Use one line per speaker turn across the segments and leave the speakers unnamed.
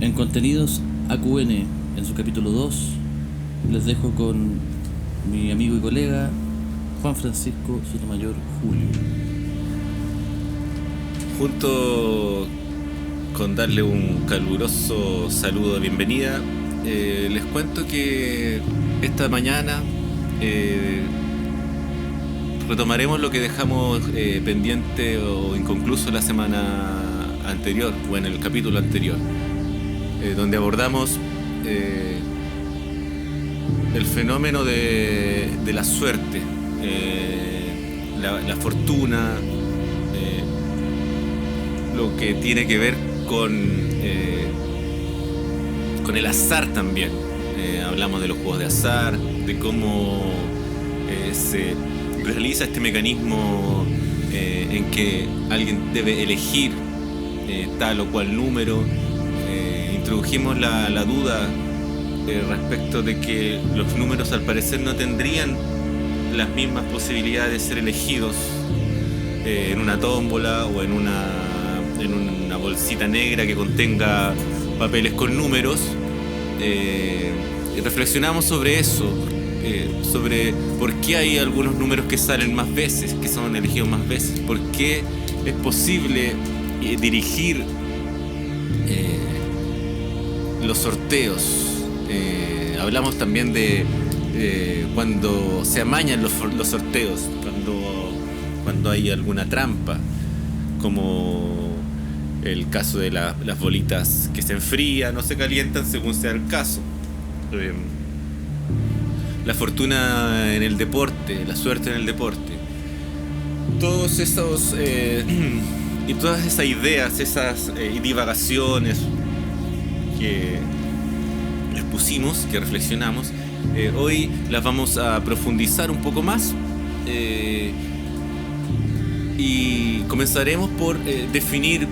En Contenidos AQN, en su capítulo 2, les dejo con mi amigo y colega Juan Francisco Sotomayor Julio.
Junto con darle un caluroso saludo de bienvenida, les cuento que esta mañana retomaremos lo que dejamos pendiente o inconcluso la semana anterior o en el capítulo anterior, donde abordamos el fenómeno de la suerte, la fortuna, lo que tiene que ver con el azar también. Hablamos de los juegos de azar, de cómo se realiza este mecanismo en que alguien debe elegir tal o cual número. Introdujimos la duda respecto de que los números al parecer no tendrían las mismas posibilidades de ser elegidos en una tómbola o en una bolsita negra que contenga papeles con números. Y reflexionamos sobre eso, sobre por qué hay algunos números que salen más veces, que son elegidos más veces, por qué es posible dirigir los sorteos. Hablamos también de cuando se amañan los sorteos, cuando hay alguna trampa, como el caso de las bolitas que se enfrían o se calientan según sea el caso. La fortuna en el deporte, la suerte en el deporte. Todos esos y todas esas ideas, esas divagaciones que expusimos, que reflexionamos, hoy las vamos a profundizar un poco más. Y comenzaremos por definir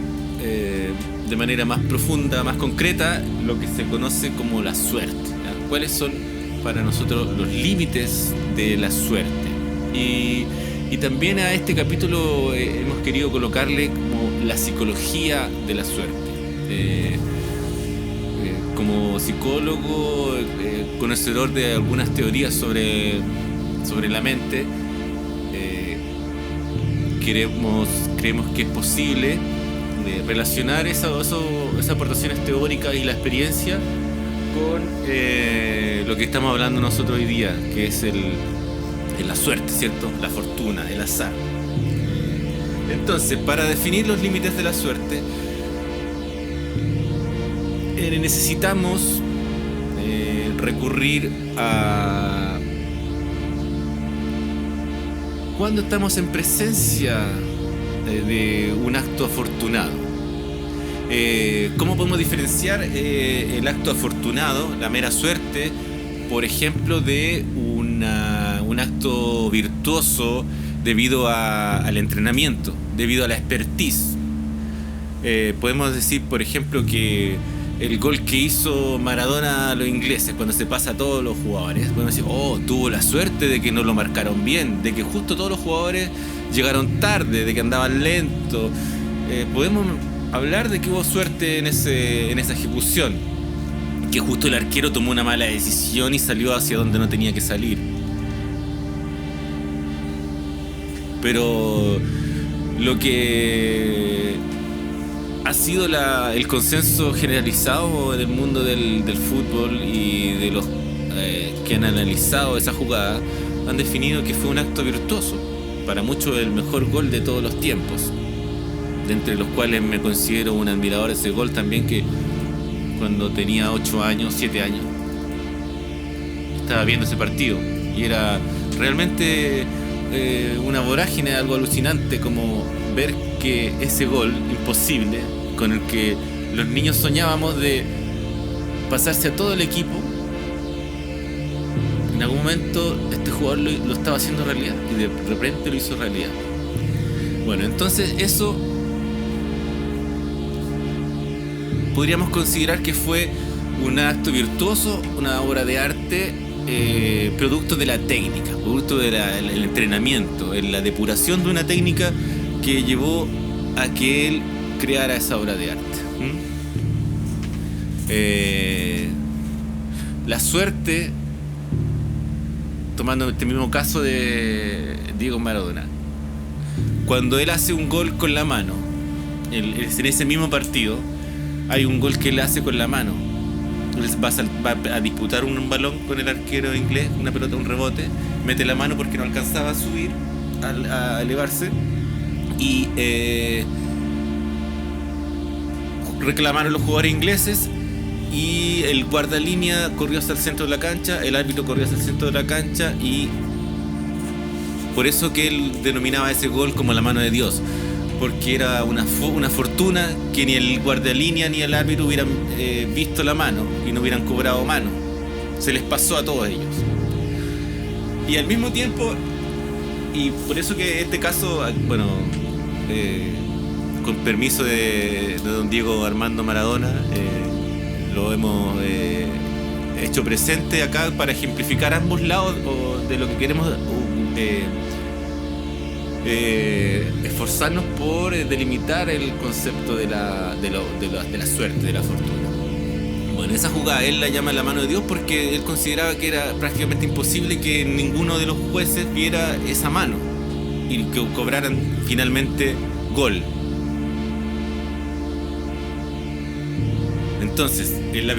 de manera más profunda, más concreta, lo que se conoce como la suerte, ¿ya? ¿Cuáles son para nosotros los límites de la suerte? Y también a este capítulo hemos querido colocarle como la psicología de la suerte. Como psicólogo, conocedor de algunas teorías sobre la mente, creemos que es posible relacionar esas aportaciones teóricas y la experiencia con lo que estamos hablando nosotros hoy día, que es la suerte, ¿cierto? La fortuna, el azar. Entonces, para definir los límites de la suerte, necesitamos recurrir a cuando estamos en presencia de un acto afortunado. ¿Cómo podemos diferenciar el acto afortunado, la mera suerte, por ejemplo, de un acto virtuoso debido al entrenamiento, debido a la expertise? Podemos decir, por ejemplo, que el gol que hizo Maradona a los ingleses, cuando se pasa a todos los jugadores, podemos decir, tuvo la suerte de que no lo marcaron bien, de que justo todos los jugadores llegaron tarde, de que andaban lentos. Podemos hablar de que hubo suerte en esa ejecución, que justo el arquero tomó una mala decisión y salió hacia donde no tenía que salir. Pero lo que ha sido el consenso generalizado en el mundo del fútbol y de los que han analizado esa jugada han definido que fue un acto virtuoso, para muchos el mejor gol de todos los tiempos, de entre los cuales me considero un admirador de ese gol también, que cuando tenía 8 años, 7 años, estaba viendo ese partido y era realmente una vorágine, algo alucinante, como ver que ese gol imposible, con el que los niños soñábamos de pasarse a todo el equipo, en algún momento este jugador lo estaba haciendo realidad y de repente lo hizo realidad. Bueno, entonces eso podríamos considerar que fue un acto virtuoso, una obra de arte, producto de la técnica, producto del entrenamiento, en la depuración de una técnica que llevó a que él creara esa obra de arte. La suerte, tomando este mismo caso de Diego Maradona, cuando él hace un gol con la mano, en ese mismo partido hay un gol que él hace con la mano. Él va a disputar un balón con el arquero inglés, una pelota, un rebote, mete la mano porque no alcanzaba a subir, a elevarse, y reclamaron los jugadores ingleses, y el guardalínea corrió hacia el centro de la cancha, el árbitro corrió hacia el centro de la cancha, y por eso que él denominaba ese gol como la mano de Dios, porque era una fortuna que ni el guardalínea ni el árbitro hubieran visto la mano y no hubieran cobrado mano. Se les pasó a todos ellos. Y al mismo tiempo, y por eso que este caso, bueno, con permiso de don Diego Armando Maradona, lo hemos hecho presente acá para ejemplificar ambos lados de lo que queremos esforzarnos por delimitar el concepto de la suerte, de la fortuna. Bueno, esa jugada él la llama la mano de Dios porque él consideraba que era prácticamente imposible que ninguno de los jueces viera esa mano y que cobraran finalmente gol. Entonces, en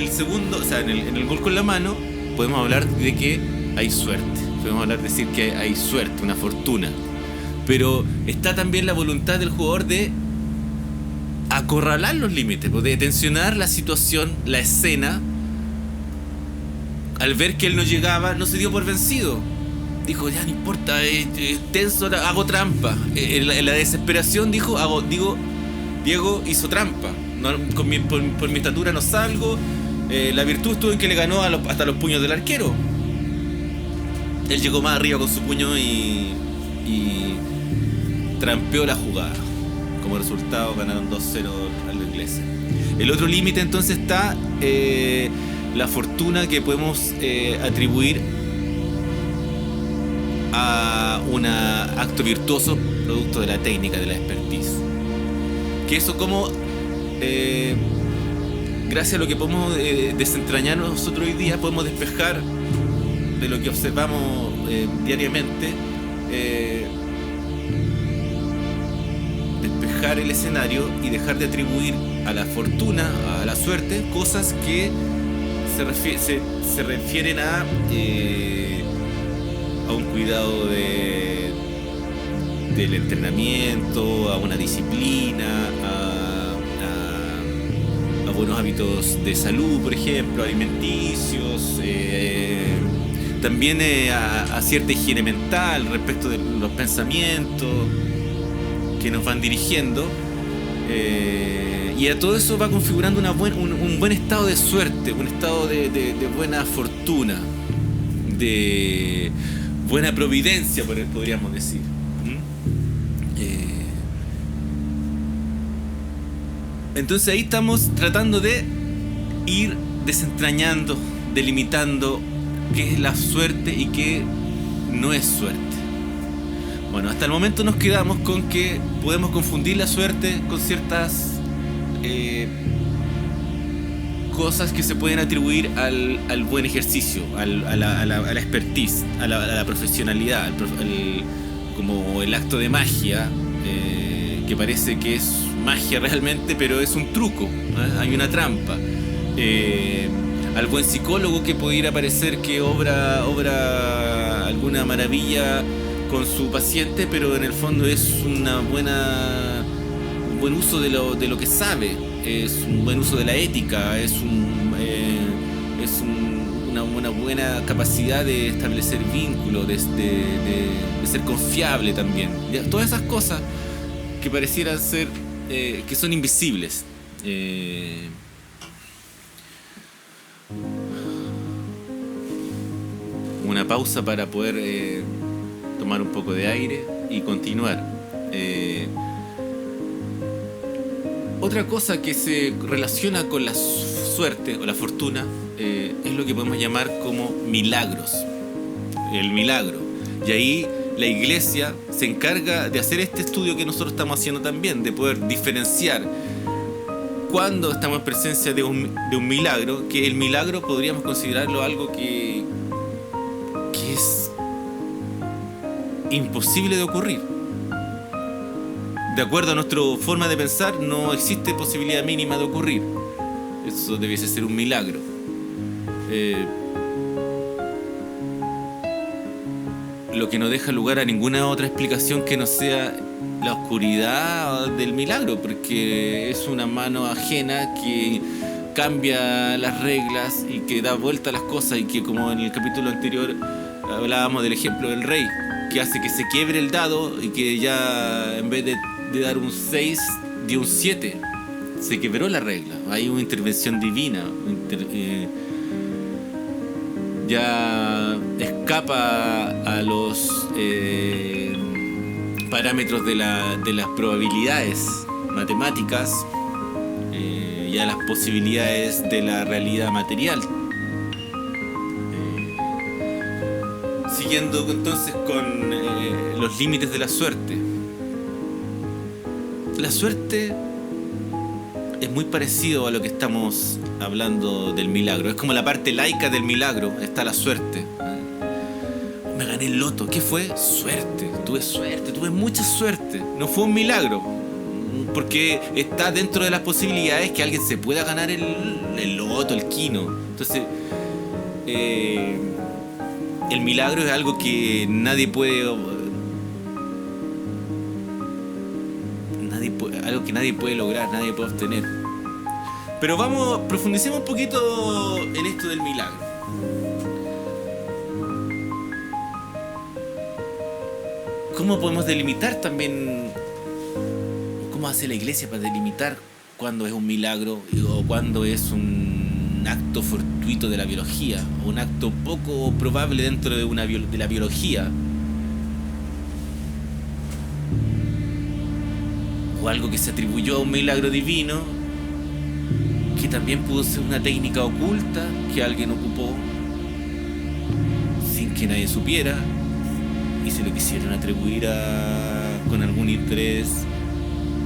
el segundo, o sea, en el gol con la mano, podemos hablar de que hay suerte. Podemos hablar de decir que hay suerte, una fortuna. Pero está también la voluntad del jugador de acorralar los límites, de tensionar la situación, la escena. Al ver que él no llegaba, no se dio por vencido. Dijo, ya no importa, es tenso, hago trampa. En la desesperación dijo, Diego hizo trampa. No, por mi estatura no salgo. La virtud estuvo en que le ganó hasta los puños del arquero. Él llegó más arriba con su puño y trampeó la jugada. Como resultado ganaron 2-0 a los ingleses. El otro límite entonces está la fortuna que podemos atribuir a un acto virtuoso producto de la técnica, de la expertise. Que eso como gracias a lo que podemos desentrañar nosotros hoy día, podemos despejar de lo que observamos diariamente, despejar el escenario y dejar de atribuir a la fortuna, a la suerte, cosas que se refieren a un cuidado del entrenamiento, a una disciplina, a buenos hábitos de salud, por ejemplo, alimenticios, también a cierta higiene mental respecto de los pensamientos que nos van dirigiendo, y a todo eso va configurando un buen estado de suerte, un estado de buena fortuna, de buena providencia, podríamos decir. Entonces ahí estamos tratando de ir desentrañando, delimitando qué es la suerte y qué no es suerte. Bueno, hasta el momento nos quedamos con que podemos confundir la suerte con ciertas cosas que se pueden atribuir al buen ejercicio, a la expertise, a la profesionalidad, como el acto de magia, que parece que es magia realmente, pero es un truco, hay una trampa. Al buen psicólogo que pudiera parecer que obra alguna maravilla con su paciente, pero en el fondo es un buen uso de lo que sabe, es un buen uso de la ética, es una buena capacidad de establecer vínculos, de ser confiable también. Todas esas cosas que parecieran ser que son invisibles. Una pausa para poder tomar un poco de aire y continuar. Otra cosa que se relaciona con la suerte o la fortuna es lo que podemos llamar como milagros. El milagro. Y ahí la iglesia se encarga de hacer este estudio que nosotros estamos haciendo también, de poder diferenciar cuando estamos en presencia de un milagro, que el milagro podríamos considerarlo algo que es imposible de ocurrir. De acuerdo a nuestra forma de pensar, no existe posibilidad mínima de ocurrir. Eso debiese ser un milagro. Lo que no deja lugar a ninguna otra explicación que no sea la oscuridad del milagro, porque es una mano ajena que cambia las reglas y que da vuelta a las cosas, y que, como en el capítulo anterior hablábamos del ejemplo del rey, que hace que se quiebre el dado y que ya en vez de dar un 6 dio un 7. Se quebró la regla, hay una intervención divina, ya escapa a los parámetros de las probabilidades matemáticas y a las posibilidades de la realidad material. Siguiendo entonces con los límites de la suerte. La suerte es muy parecido a lo que estamos hablando del milagro. Es como la parte laica del milagro, está la suerte. Me gané el loto. ¿Qué fue? Suerte. Tuve mucha suerte. No fue un milagro, porque está dentro de las posibilidades que alguien se pueda ganar el loto, el quino. Entonces, el milagro es algo que nadie puede lograr, nadie puede obtener. Pero profundicemos un poquito en esto del milagro. ¿Cómo podemos delimitar también? ¿Cómo hace la iglesia para delimitar cuándo es un milagro o cuándo es un acto fortuito de la biología, o un acto poco probable dentro de la biología, o algo que se atribuyó a un milagro divino, que también pudo ser una técnica oculta que alguien ocupó sin que nadie supiera y se lo quisieron atribuir con algún interés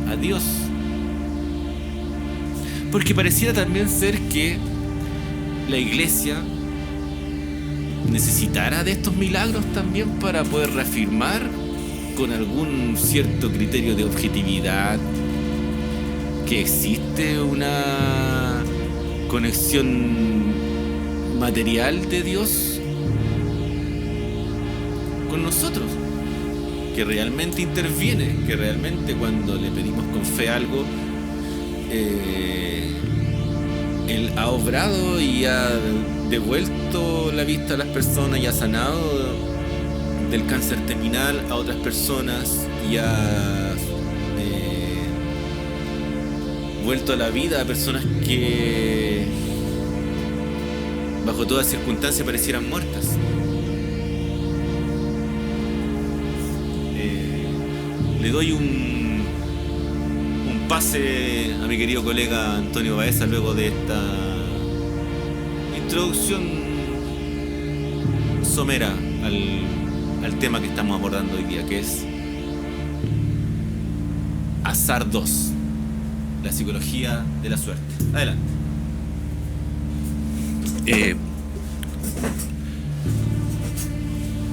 a Dios? Porque pareciera también ser que la iglesia necesitara de estos milagros también para poder reafirmar con algún cierto criterio de objetividad que existe una conexión material de Dios con nosotros, que realmente interviene, que realmente cuando le pedimos con fe algo, Él ha obrado y ha devuelto la vista a las personas y ha sanado del cáncer terminal a otras personas y ha vuelto a la vida a personas que bajo toda circunstancia parecieran muertas. Le doy un pase a mi querido colega Antonio Baeza luego de esta introducción somera al tema que estamos abordando hoy día, que es Azar 2, la psicología de la suerte. Adelante.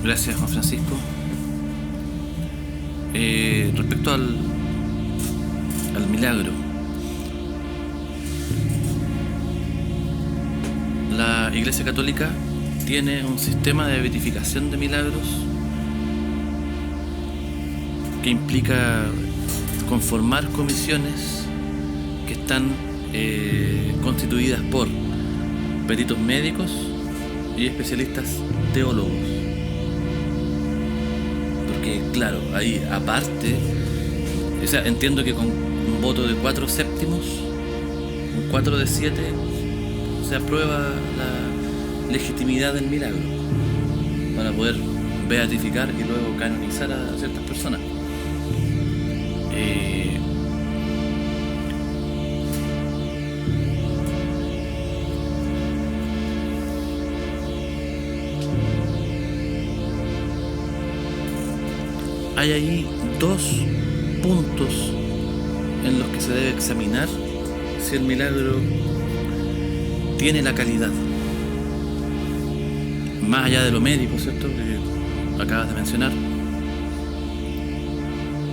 Gracias, Juan Francisco. Respecto al milagro, la Iglesia Católica tiene un sistema de verificación de milagros que implica conformar comisiones que están constituidas por peritos médicos y especialistas teólogos. Porque claro, ahí aparte, o sea, entiendo que con un voto de 4/7, un 4 de 7, se aprueba la legitimidad del milagro para poder beatificar y luego canonizar a ciertas personas. Hay ahí dos puntos en los que se debe examinar si el milagro tiene la calidad, más allá de lo médico, ¿cierto?, que acabas de mencionar.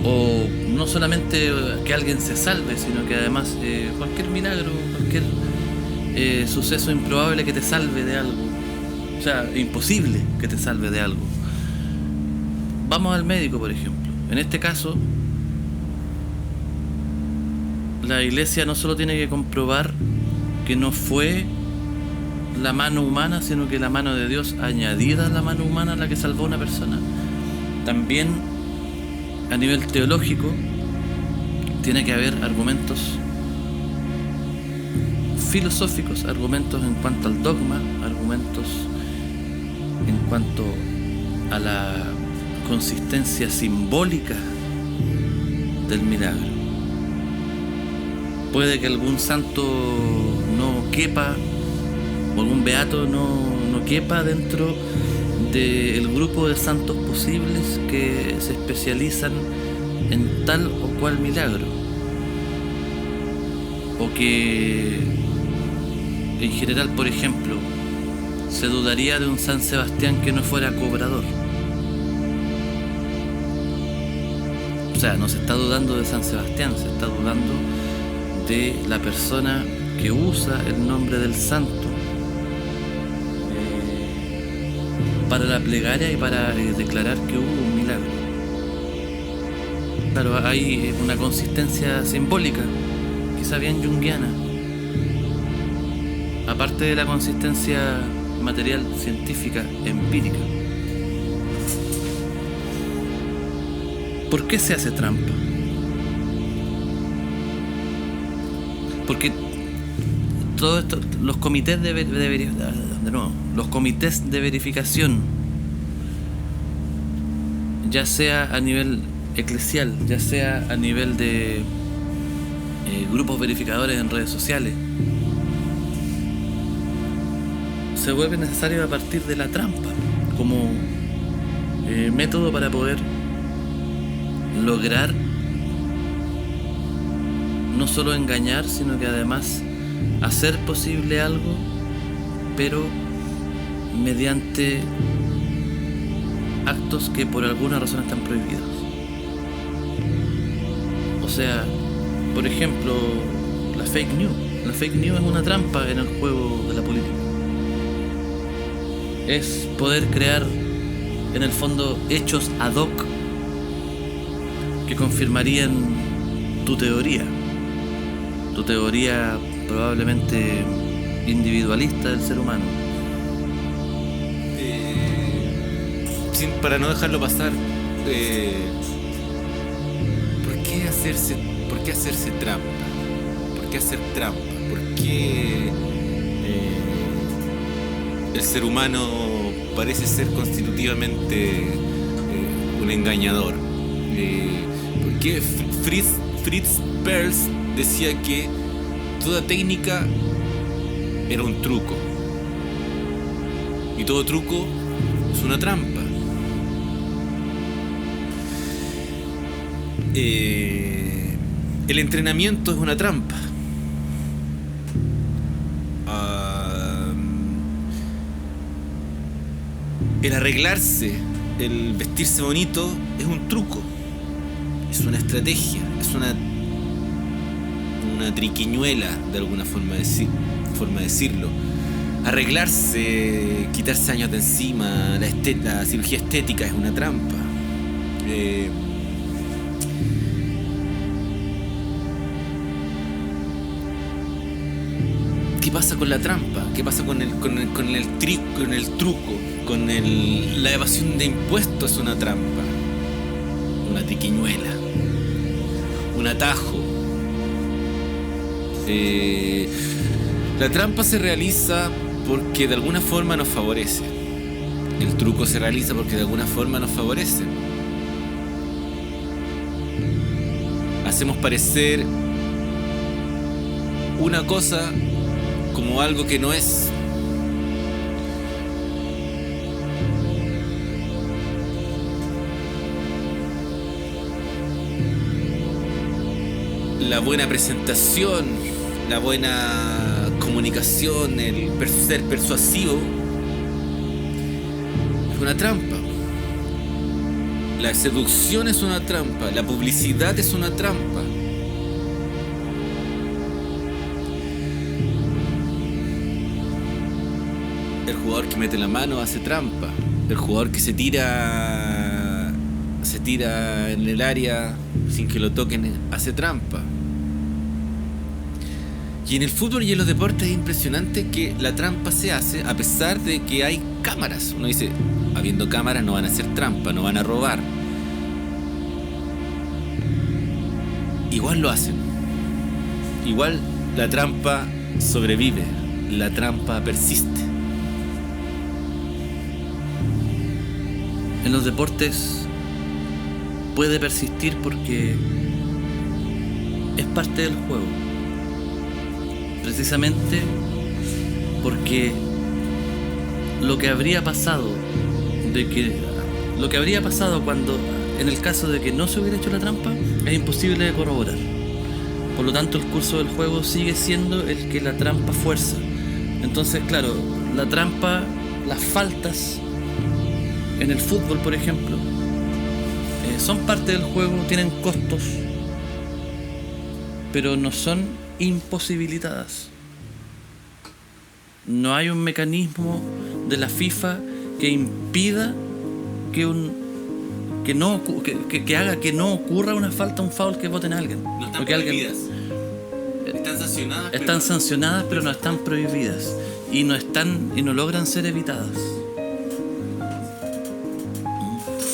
O no solamente que alguien se salve, sino que además cualquier milagro, cualquier suceso improbable que te salve de algo, o sea, imposible que te salve de algo. Vamos al médico, por ejemplo. En este caso, la iglesia no solo tiene que comprobar que no fue la mano humana, sino que la mano de Dios añadida a la mano humana la que salvó a una persona. También a nivel teológico tiene que haber argumentos filosóficos, argumentos en cuanto al dogma, argumentos en cuanto a la consistencia simbólica del milagro. Puede que algún santo no quepa, o algún beato no quepa dentro del grupo de santos posibles que se especializan en tal o cual milagro, o que en general, por ejemplo, se dudaría de un San Sebastián que no fuera cobrador. O sea, no se está dudando de San Sebastián, se está dudando de la persona que usa el nombre del santo para la plegaria y para declarar que hubo un milagro. Claro, hay una consistencia simbólica, quizá bien junguiana, aparte de la consistencia material, científica, empírica. ¿Por qué se hace trampa? Porque todo esto, los comités los comités de verificación, ya sea a nivel eclesial, ya sea a nivel de grupos verificadores en redes sociales, se vuelve necesario a partir de la trampa como método para poder lograr no solo engañar, sino que además hacer posible algo, pero mediante actos que por alguna razón están prohibidos. O sea, por ejemplo, la fake news. La fake news es una trampa en el juego de la política. Es poder crear, en el fondo, hechos ad hoc que confirmarían tu teoría probablemente individualista del ser humano.
Para no dejarlo pasar, ¿por qué hacerse trampa? ¿Por qué hacer trampa? ¿Por qué el ser humano parece ser constitutivamente un engañador? ¿Por qué Fritz Perls decía que toda técnica era un truco y todo truco es una trampa? El entrenamiento es una trampa. El arreglarse, el vestirse bonito es un truco, es una estrategia, es una triquiñuela, de alguna forma de decirlo. Arreglarse, quitarse años de encima, la cirugía estética es una trampa. ¿Qué pasa con la trampa? ¿Qué pasa con el truco? La evasión de impuestos es una trampa, una triquiñuela, un atajo. La trampa se realiza porque de alguna forma nos favorece. El truco se realiza porque de alguna forma nos favorece. Hacemos parecer una cosa como algo que no es. La buena presentación, la buena comunicación, el ser persuasivo, es una trampa. La seducción es una trampa, la publicidad es una trampa. El jugador que mete la mano hace trampa. El jugador que se tira en el área sin que lo toquen hace trampa. Y en el fútbol y en los deportes es impresionante que la trampa se hace a pesar de que hay cámaras. Uno dice, habiendo cámaras no van a hacer trampa, no van a robar. Igual lo hacen. Igual la trampa sobrevive, la trampa persiste.
En los deportes puede persistir porque es parte del juego. Precisamente porque lo que habría pasado cuando, en el caso de que no se hubiera hecho la trampa, es imposible de corroborar. Por lo tanto, el curso del juego sigue siendo el que la trampa fuerza. Entonces, claro, la trampa, las faltas en el fútbol, por ejemplo, son parte del juego, tienen costos, pero no son imposibilitadas. No hay un mecanismo de la FIFA que impida que haga que no ocurra una falta, un foul, que voten a alguien.
No están prohibidas.
Están sancionadas, pero no están prohibidas y no logran ser evitadas.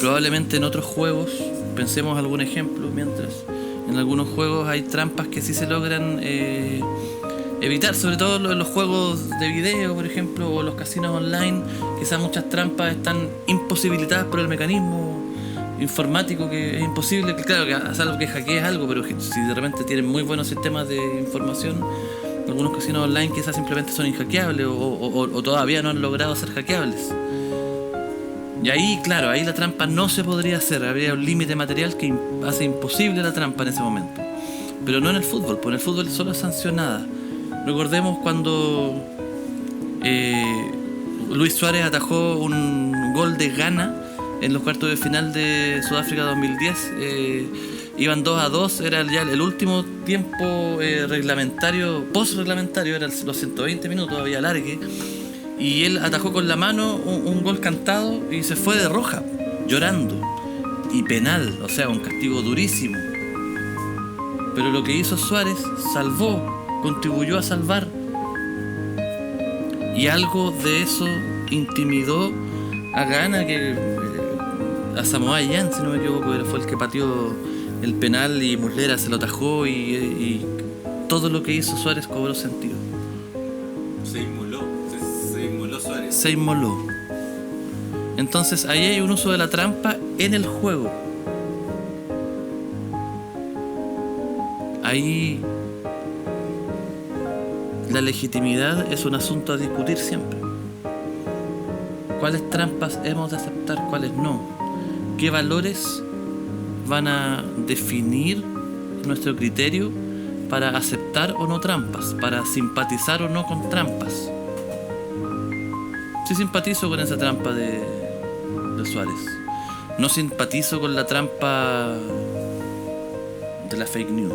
Probablemente en otros juegos, pensemos algún ejemplo, mientras en algunos juegos hay trampas que sí se logran evitar, sobre todo en los juegos de video, por ejemplo, o los casinos online. Quizás muchas trampas están imposibilitadas por el mecanismo informático, que es imposible, que claro, que salvo que hackees algo, pero si de repente tienen muy buenos sistemas de información, algunos casinos online quizás simplemente son inhackeables o todavía no han logrado ser hackeables. Y ahí, claro, ahí la trampa no se podría hacer, habría un límite material que hace imposible la trampa en ese momento. Pero no en el fútbol, porque en el fútbol solo es sancionada. Recordemos cuando Luis Suárez atajó un gol de Ghana en los cuartos de final de Sudáfrica 2010. Iban 2-2, era ya el último tiempo reglamentario, post-reglamentario, eran los 120 minutos, había alargue. Y él atajó con la mano un gol cantado y se fue de roja, llorando. Y penal, o sea, un castigo durísimo. Pero lo que hizo Suárez, contribuyó a salvar. Y algo de eso intimidó a Ghana, a Samoa Gyan, si no me equivoco, fue el que pateó el penal y Muslera se lo atajó y todo lo que hizo Suárez cobró sentido.
Se inmoló Suárez.
Se inmoló. Entonces ahí hay un uso de la trampa en el juego. Ahí la legitimidad es un asunto a discutir siempre. ¿Cuáles trampas hemos de aceptar? ¿Cuáles no? ¿Qué valores van a definir nuestro criterio para aceptar o no trampas? Para simpatizar o no con trampas. Sí simpatizo con esa trampa de Suárez. No simpatizo con la trampa de la fake news.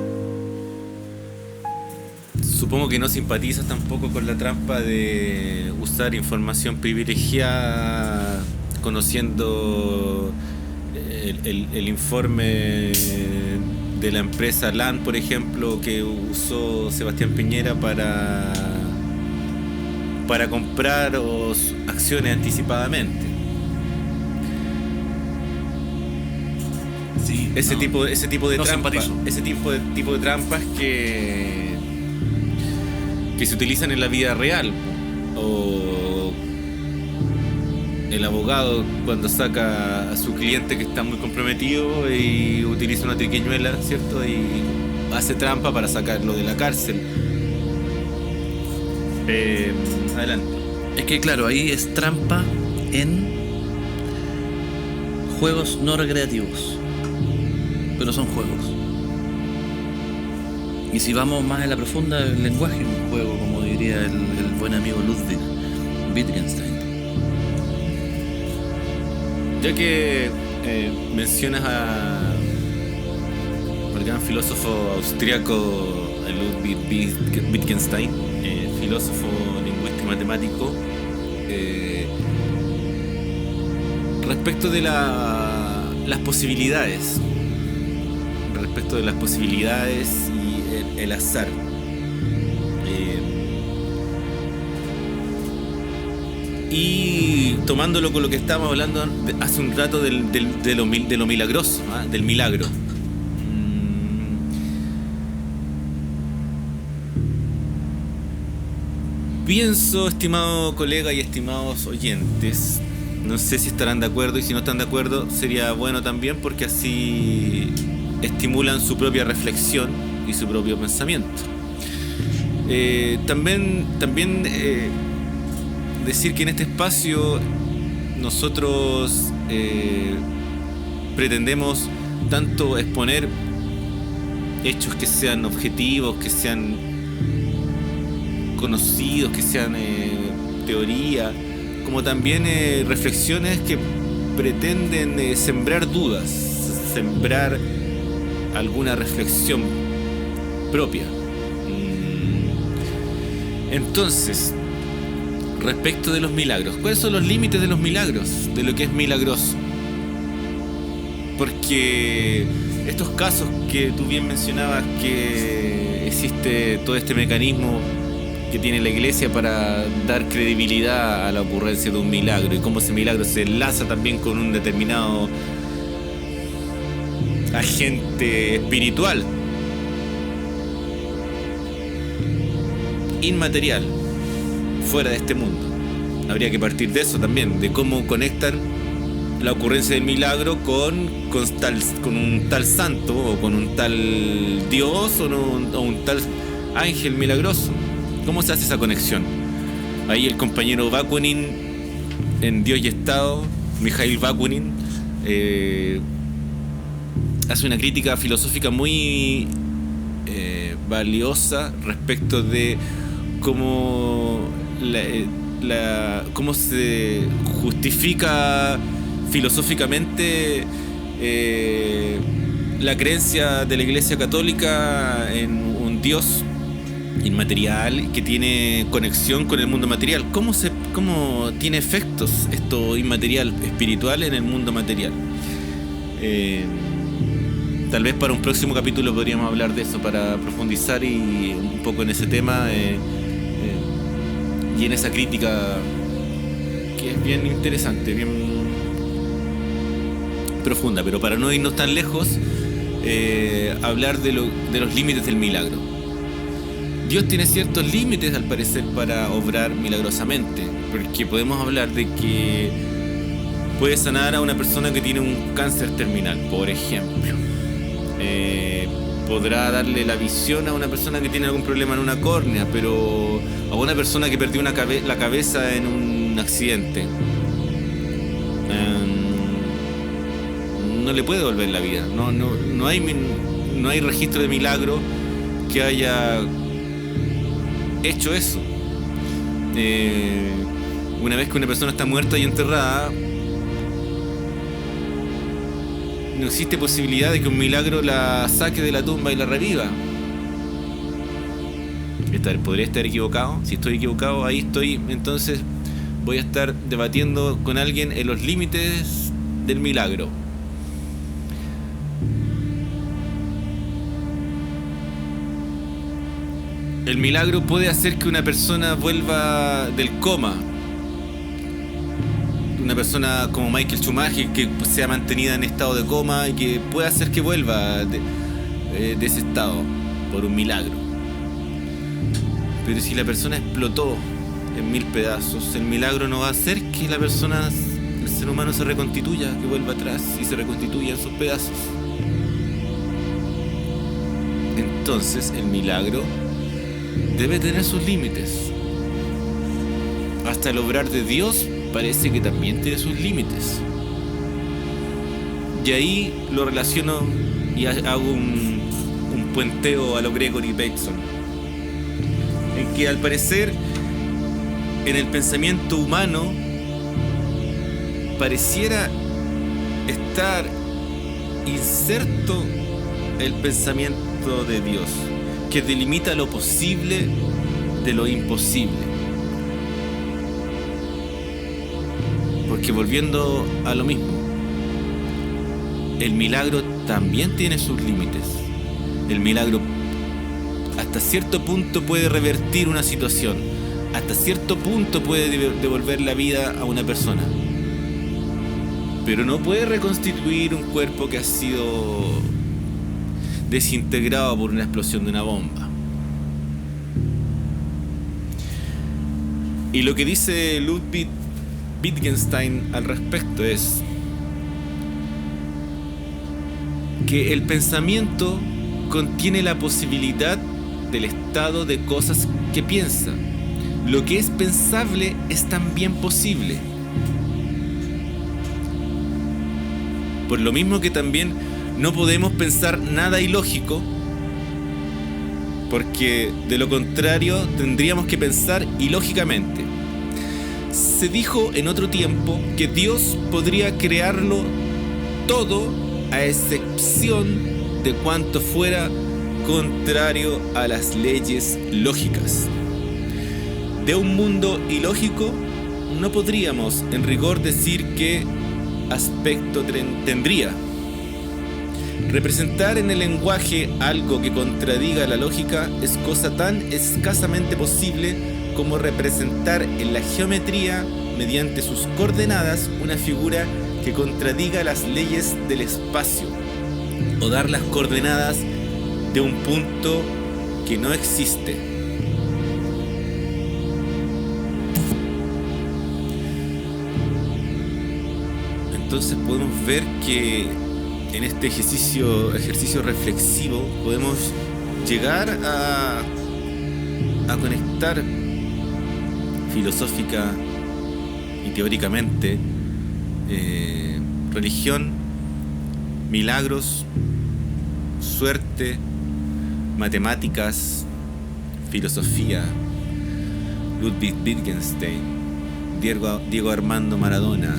Supongo que no simpatizas tampoco con la trampa de usar información privilegiada, conociendo el informe de la empresa LAN, por ejemplo, que usó Sebastián Piñera para comprar acciones anticipadamente.
Sí,
ese tipo de
no
trampas,
simpatizo.
ese tipo de trampas que se utilizan en la vida real, o el abogado cuando saca a su cliente que está muy comprometido y utiliza una triquiñuela, ¿cierto? Y hace trampa para sacarlo de la cárcel. Adelante.
Es que claro, ahí es trampa en juegos no recreativos, pero son juegos. Y si vamos más en la profunda, el lenguaje es un juego, como diría el buen amigo Ludwig Wittgenstein.
Ya que mencionas al gran filósofo austriaco Ludwig Wittgenstein, filósofo, lingüista y matemático, respecto de las posibilidades y el azar. Y tomándolo con lo que estábamos hablando hace un rato de lo milagroso, ¿eh? Del milagro. Pienso, estimado colega y estimados oyentes, no sé si estarán de acuerdo, y si no están de acuerdo sería bueno también, porque así estimulan su propia reflexión y su propio pensamiento. También decir que en este espacio nosotros pretendemos tanto exponer hechos que sean objetivos, que sean conocidos, que sean teoría, como también reflexiones que pretenden sembrar dudas, sembrar alguna reflexión propia. Entonces, respecto de los milagros, ¿cuáles son los límites de los milagros? De lo que es milagroso. Porque estos casos que tú bien mencionabas, que existe todo este mecanismo que tiene la iglesia para dar credibilidad a la ocurrencia de un milagro, y cómo ese milagro se enlaza también con un determinado agente espiritual, inmaterial, fuera de este mundo. Habría que partir de eso también, de cómo conectan la ocurrencia del milagro con un tal santo, o con un tal Dios, o un tal ángel milagroso. ¿Cómo se hace esa conexión? Ahí el compañero Bakunin, en Dios y Estado, Mikhail Bakunin, hace una crítica filosófica muy valiosa respecto de cómo cómo se justifica filosóficamente la creencia de la Iglesia Católica en un Dios inmaterial que tiene conexión con el mundo material. ¿Cómo tiene efectos esto inmaterial, espiritual, en el mundo material? Tal vez para un próximo capítulo podríamos hablar de eso, para profundizar y un poco en ese tema y en esa crítica que es bien interesante, bien profunda. Pero para no irnos tan lejos, hablar de los límites del milagro. Dios tiene ciertos límites, al parecer, para obrar milagrosamente, porque podemos hablar de que puede sanar a una persona que tiene un cáncer terminal, por ejemplo. Podrá darle la visión a una persona que tiene algún problema en una córnea, pero a una persona que perdió la cabeza en un accidente, no le puede devolver la vida. No hay registro de milagro que haya hecho eso. Una vez que una persona está muerta y enterrada, no existe posibilidad de que un milagro la saque de la tumba y la reviva. ¿Podría estar equivocado? Si estoy equivocado, ahí estoy. Entonces voy a estar debatiendo con alguien en los límites del milagro. El milagro puede hacer que una persona vuelva del coma. Una persona como Michael Schumacher, que sea mantenida en estado de coma y que pueda hacer que vuelva de ese estado por un milagro. Pero si la persona explotó en 1000 pedazos, el milagro no va a hacer que la persona, el ser humano, se reconstituya, que vuelva atrás y se reconstituya en sus pedazos. Entonces el milagro debe tener sus límites. Hasta el obrar de Dios parece que también tiene sus límites. Y ahí lo relaciono y hago un puenteo a lo Gregory Bateson, en que al parecer en el pensamiento humano pareciera estar inserto el pensamiento de Dios, que delimita lo posible de lo imposible. Porque volviendo a lo mismo, el milagro también tiene sus límites. El milagro hasta cierto punto puede revertir una situación, hasta cierto punto puede devolver la vida a una persona, pero no puede reconstituir un cuerpo que ha sido desintegrado por una explosión de una bomba. Y lo que dice Ludwig Wittgenstein al respecto es que el pensamiento contiene la posibilidad del estado de cosas que piensa. Lo que es pensable es también posible. Por lo mismo que también no podemos pensar nada ilógico, porque de lo contrario tendríamos que pensar ilógicamente. Se dijo en otro tiempo que Dios podría crearlo todo a excepción de cuanto fuera contrario a las leyes lógicas. De un mundo ilógico no podríamos en rigor decir qué aspecto tendría. Representar en el lenguaje algo que contradiga la lógica es cosa tan escasamente posible como representar en la geometría, mediante sus coordenadas, una figura que contradiga las leyes del espacio, o dar las coordenadas de un punto que no existe. Entonces podemos ver que en este ejercicio reflexivo podemos llegar a conectar filosófica y teóricamente religión, milagros, suerte, matemáticas, filosofía, Ludwig Wittgenstein, Diego Armando Maradona,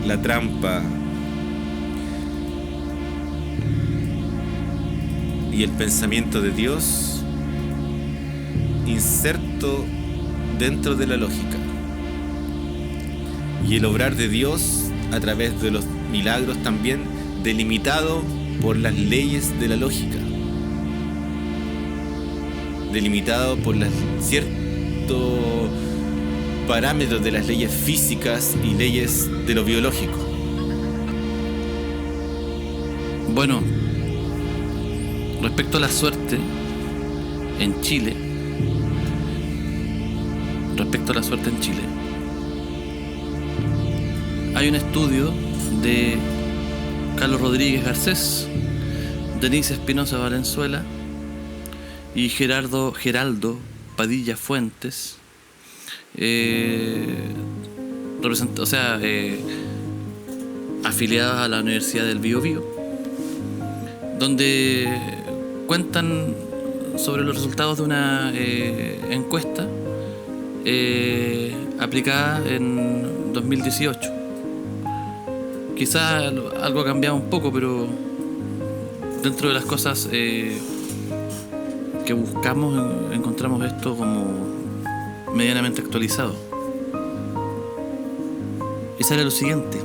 la trampa y el pensamiento de Dios inserto dentro de la lógica, y el obrar de Dios a través de los milagros también delimitado por las leyes de la lógica, delimitado por ciertos parámetros de las leyes físicas y leyes de lo biológico.
Bueno, respecto a la suerte en Chile, hay un estudio de Carlos Rodríguez Garcés, Denise Espinosa Valenzuela y Geraldo Padilla Fuentes, afiliados a la Universidad del Biobío, donde cuentan sobre los resultados de una encuesta aplicada en 2018. Quizás algo ha cambiado un poco, pero dentro de las cosas que buscamos encontramos esto como medianamente actualizado. Y sale lo siguiente: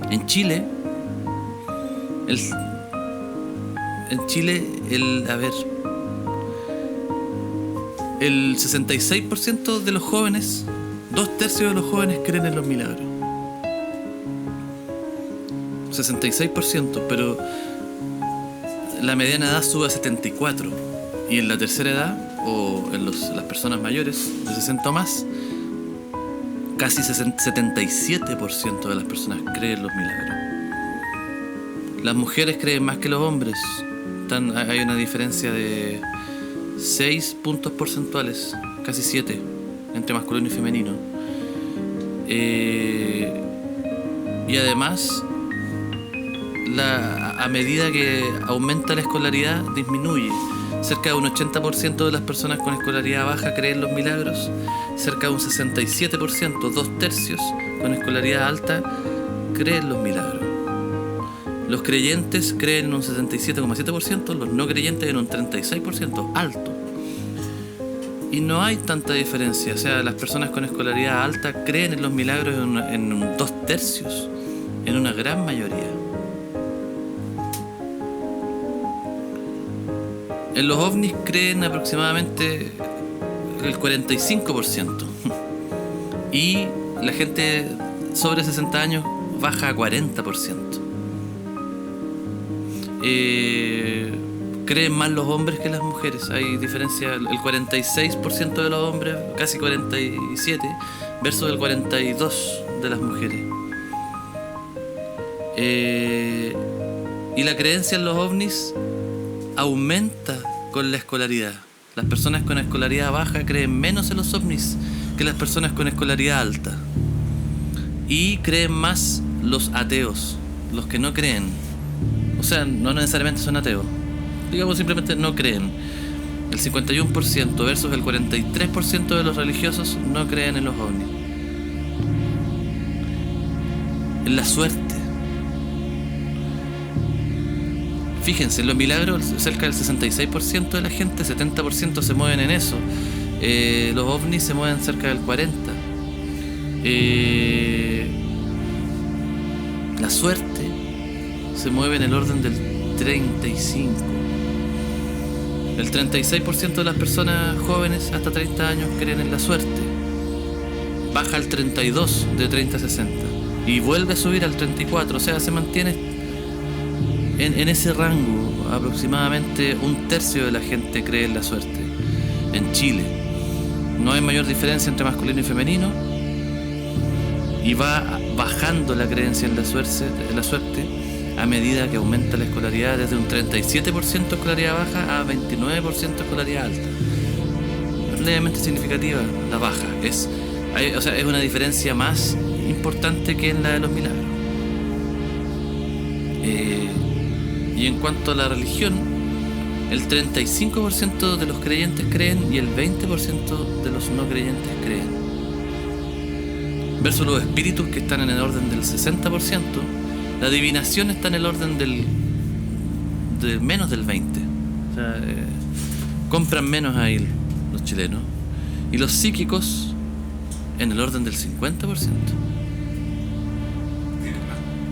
en Chile el 66% de los jóvenes, 2/3 de los jóvenes creen en los milagros. 66%, pero la mediana edad sube a 74%, y en la tercera edad, o en las personas mayores de 60 o más, casi 77% de las personas creen en los milagros. Las mujeres creen más que los hombres. Hay una diferencia de 6 puntos porcentuales, casi 7, entre masculino y femenino. Y además, a medida que aumenta la escolaridad, disminuye. Cerca de un 80% de las personas con escolaridad baja creen en los milagros. Cerca de un 67%, 2/3, con escolaridad alta, creen en los milagros. Los creyentes creen en un 77,7%, los no creyentes en un 36%, alto. Y no hay tanta diferencia. O sea, las personas con escolaridad alta creen en los milagros en un 2/3, en una gran mayoría. En los ovnis creen aproximadamente el 45%. Y la gente sobre 60 años baja a 40%. Creen más los hombres que las mujeres. Hay diferencia, el 46% de los hombres, casi 47%, versus el 42% de las mujeres. Y la creencia en los ovnis aumenta con la escolaridad. Las personas con escolaridad baja creen menos en los ovnis que las personas con escolaridad alta. Y creen más los ateos, los que no creen. O sea, no necesariamente son ateos. Digamos, simplemente no creen. El 51% versus el 43% de los religiosos no creen en los ovnis. En la suerte. Fíjense, en los milagros cerca del 66% de la gente, 70% se mueven en eso. Los ovnis se mueven cerca del 40%. La suerte se mueve en el orden del 35%. El 36% de las personas jóvenes hasta 30 años creen en la suerte. Baja al 32% de 30 a 60. Y vuelve a subir al 34%. O sea, se mantiene en ese rango. Aproximadamente un tercio de la gente cree en la suerte. En Chile no hay mayor diferencia entre masculino y femenino. Y va bajando la creencia en la suerte a medida que aumenta la escolaridad, desde un 37% escolaridad baja a 29% escolaridad alta. Es levemente significativa la baja. Es una diferencia más importante que en la de los milagros. Y en cuanto a la religión, el 35% de los creyentes creen y el 20% de los no creyentes creen. Versus los espíritus, que están en el orden del 60%, la adivinación está en el orden de menos del 20%. O sea, compran menos ahí los chilenos. Y los psíquicos en el orden del 50%.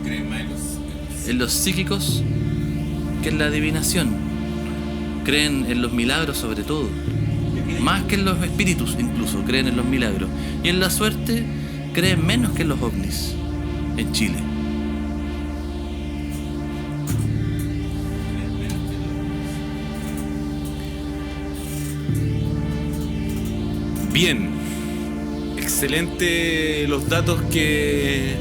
Creen más
en los psíquicos que en la adivinación. Creen en los milagros sobre todo. Más que en los espíritus incluso, creen en los milagros. Y en la suerte creen menos que en los ovnis en Chile.
Bien, excelente los datos que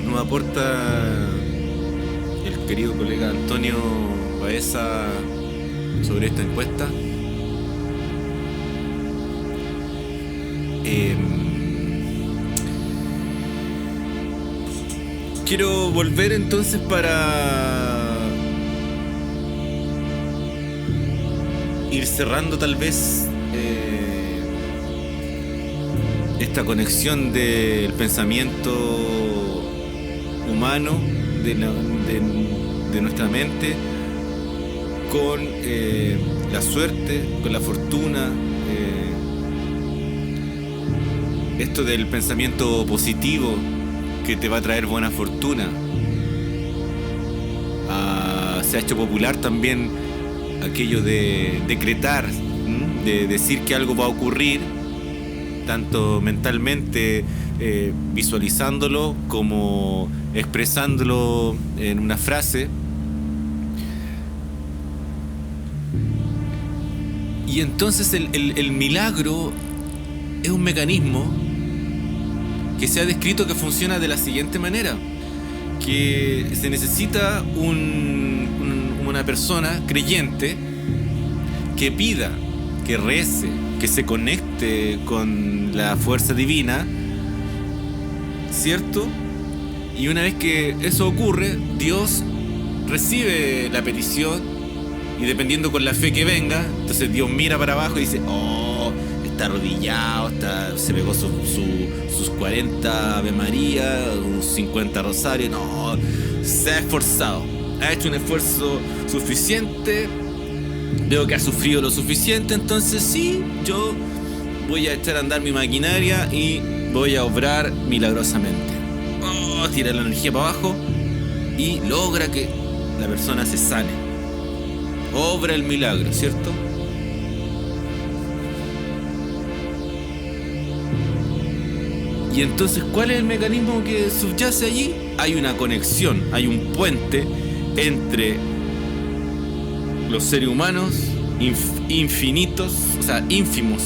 nos aporta el querido colega Antonio Baeza sobre esta encuesta. Quiero volver entonces para ir cerrando tal vez esta conexión del pensamiento humano, de nuestra mente, con la suerte, con la fortuna, esto del pensamiento positivo que te va a traer buena fortuna. Se ha hecho popular también aquello de decretar, de decir que algo va a ocurrir, tanto mentalmente visualizándolo como expresándolo en una frase. Y entonces el milagro es un mecanismo que se ha descrito que funciona de la siguiente manera: que se necesita una persona creyente que pida, que rece, que se conecte con la fuerza divina, ¿cierto? Y una vez que eso ocurre, Dios recibe la petición y dependiendo con la fe que venga, entonces Dios mira para abajo y dice, oh, está arrodillado, se pegó sus 40 Ave María, unos 50 rosarios, no, se ha esforzado, ha hecho un esfuerzo suficiente, veo que ha sufrido lo suficiente, entonces sí, yo voy a echar a andar mi maquinaria y voy a obrar milagrosamente. Oh, tira la energía para abajo y logra que la persona se sane. Obra el milagro, ¿cierto? Y entonces, ¿cuál es el mecanismo que subyace allí? Hay una conexión, hay un puente entre los seres humanos infinitos, o sea, ínfimos,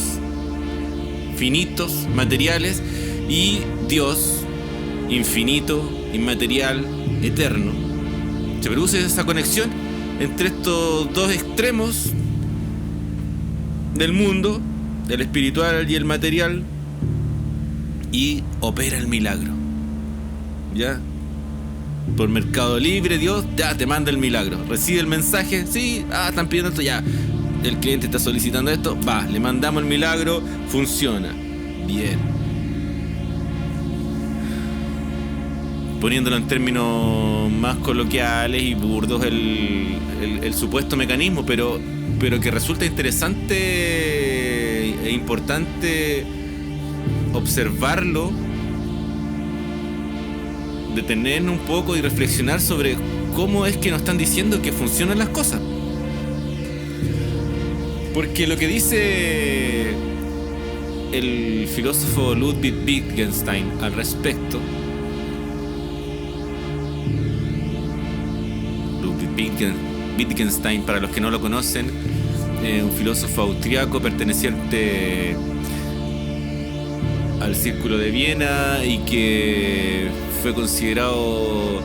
finitos, materiales, y Dios, infinito, inmaterial, eterno. Se produce esa conexión entre estos dos extremos del mundo, el espiritual y el material, y opera el milagro. ¿Ya? Por Mercado Libre, Dios ya te manda el milagro. Recibe el mensaje, sí, están pidiendo esto, ya. El cliente está solicitando esto, va, le mandamos el milagro, funciona. Bien. Poniéndolo en términos más coloquiales y burdos, el supuesto mecanismo, pero que resulta interesante e importante observarlo, detenernos un poco y reflexionar sobre cómo es que nos están diciendo que funcionan las cosas. Porque lo que dice el filósofo Ludwig Wittgenstein al respecto, Wittgenstein, para los que no lo conocen, un filósofo austriaco perteneciente al Círculo de Viena y que fue considerado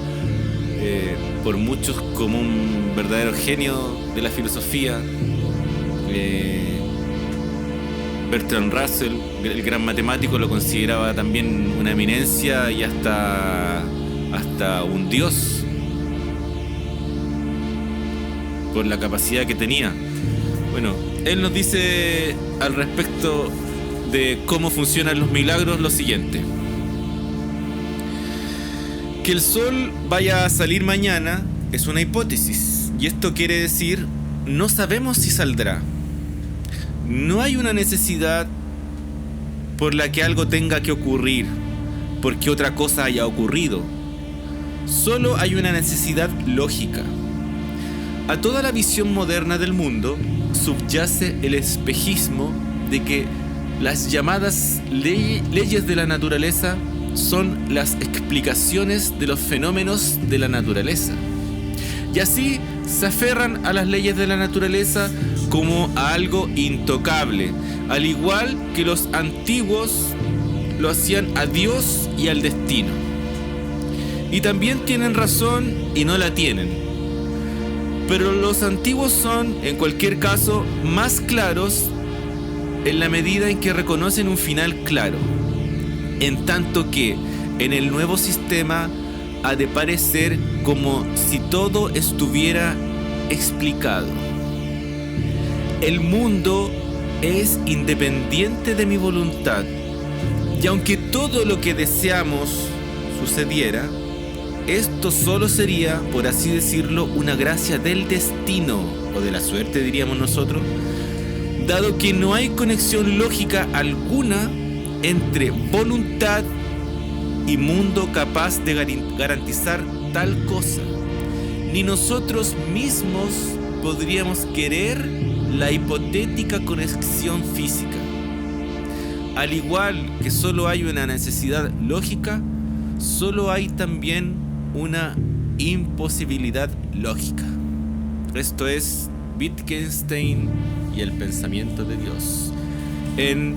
por muchos como un verdadero genio de la filosofía. Bertrand Russell, el gran matemático, lo consideraba también una eminencia y hasta un dios por la capacidad que tenía. Bueno, él nos dice al respecto de cómo funcionan los milagros lo siguiente: que el sol vaya a salir mañana es una hipótesis, y esto quiere decir no sabemos si saldrá. No hay una necesidad por la que algo tenga que ocurrir porque otra cosa haya ocurrido. Solo hay una necesidad lógica. A toda la visión moderna del mundo subyace el espejismo de que las llamadas leyes de la naturaleza son las explicaciones de los fenómenos de la naturaleza. Y así se aferran a las leyes de la naturaleza como a algo intocable, al igual que los antiguos lo hacían a Dios y al destino. Y también tienen razón y no la tienen. Pero los antiguos son, en cualquier caso, más claros en la medida en que reconocen un final claro, en tanto que en el nuevo sistema ha de parecer como si todo estuviera explicado. El mundo es independiente de mi voluntad, y aunque todo lo que deseamos sucediera, esto solo sería, por así decirlo, una gracia del destino, o de la suerte diríamos nosotros, dado que no hay conexión lógica alguna entre voluntad y mundo capaz de garantizar tal cosa. Ni nosotros mismos podríamos querer la hipotética conexión física. Al igual que solo hay una necesidad lógica, solo hay también una imposibilidad lógica. Esto es Wittgenstein y el pensamiento de Dios, en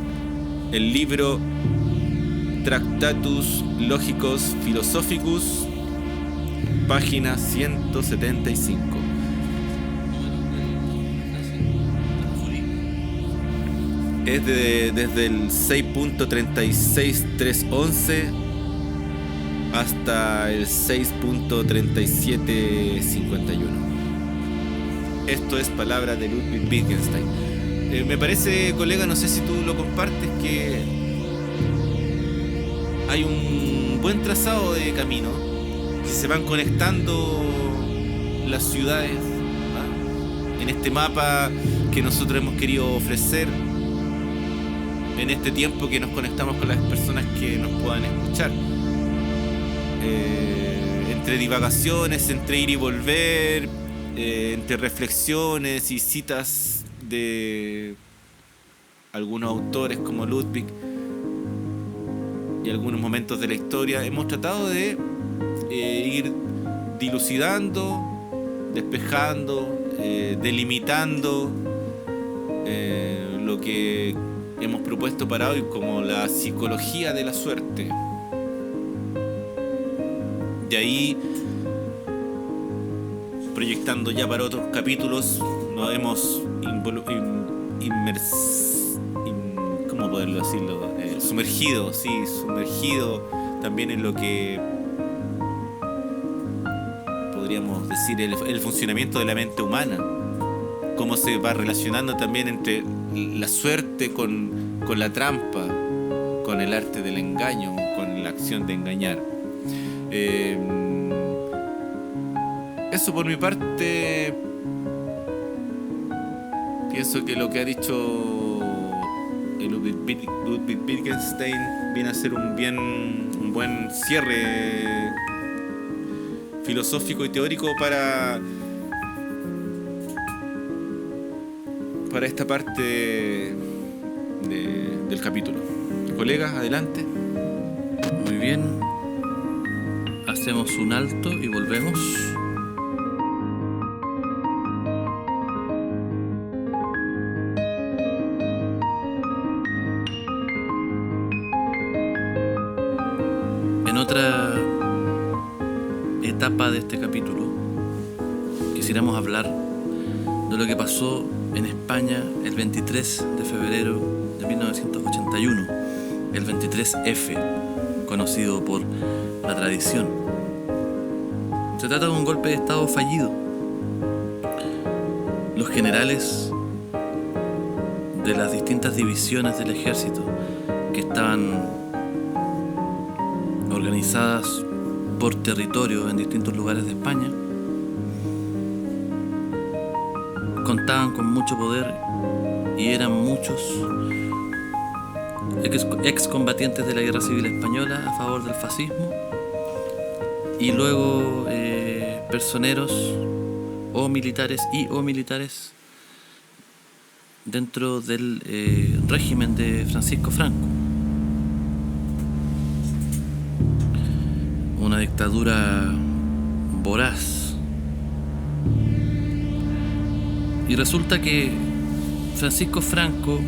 el libro Tractatus Logicus Philosophicus, página 175. Es desde el 6.36311 hasta el 6.3751. Esto es palabra de Ludwig Wittgenstein. Me parece, colega, no sé si tú lo compartes, que hay un buen trazado de camino, que se van conectando las ciudades, ¿ah?, en este mapa que nosotros hemos querido ofrecer, en este tiempo que nos conectamos con las personas que nos puedan escuchar, entre divagaciones, entre ir y volver, entre reflexiones y citas de algunos autores como Ludwig y algunos momentos de la historia. Hemos tratado de ir dilucidando, despejando, delimitando lo que hemos propuesto para hoy como la psicología de la suerte. De ahí, proyectando ya para otros capítulos, nos hemos ¿cómo poderlo decirlo? Sumergido también en lo que podríamos decir el funcionamiento de la mente humana, cómo se va relacionando también entre la suerte con la trampa, con el arte del engaño, con la acción de engañar. Eso por mi parte. Pienso que lo que ha dicho Ludwig Wittgenstein viene a ser un buen cierre filosófico y teórico para esta parte del capítulo. Colegas, adelante.
Muy bien. Hacemos un alto y volvemos. En otra etapa de este capítulo quisiéramos hablar de lo que pasó en España el 23 de febrero de 1981, el 23F, conocido por la tradición. Se trata de un golpe de estado fallido. Los generales de las distintas divisiones del ejército que estaban organizadas por territorio en distintos lugares de España contaban con mucho poder y eran muchos excombatientes de la Guerra Civil Española a favor del fascismo y luego personeros o militares dentro del régimen de Francisco Franco. Una dictadura voraz. Y resulta que Francisco Franco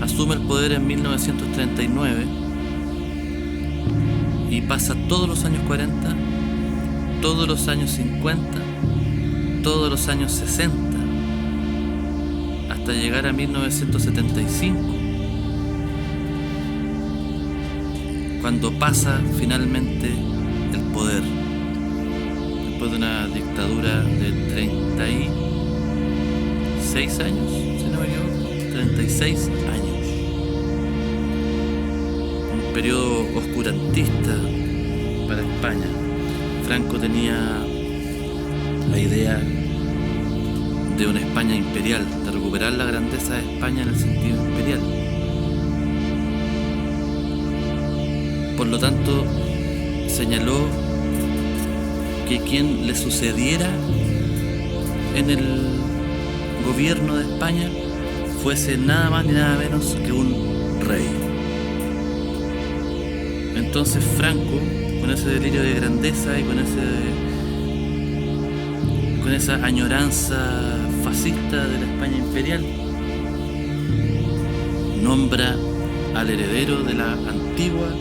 asume el poder en 1939 y pasa todos los años 40, todos los años 50, todos los años 60, hasta llegar a 1975, cuando pasa finalmente el poder, después de una dictadura de 36 años, si no me equivoco, 36 años. Un periodo oscurantista para España. Franco tenía la idea de una España imperial, de recuperar la grandeza de España en el sentido imperial. Por lo tanto, señaló que quien le sucediera en el gobierno de España fuese nada más ni nada menos que un rey. Entonces Franco, con ese delirio de grandeza y con esa añoranza fascista de la España imperial, nombra al heredero de la antigua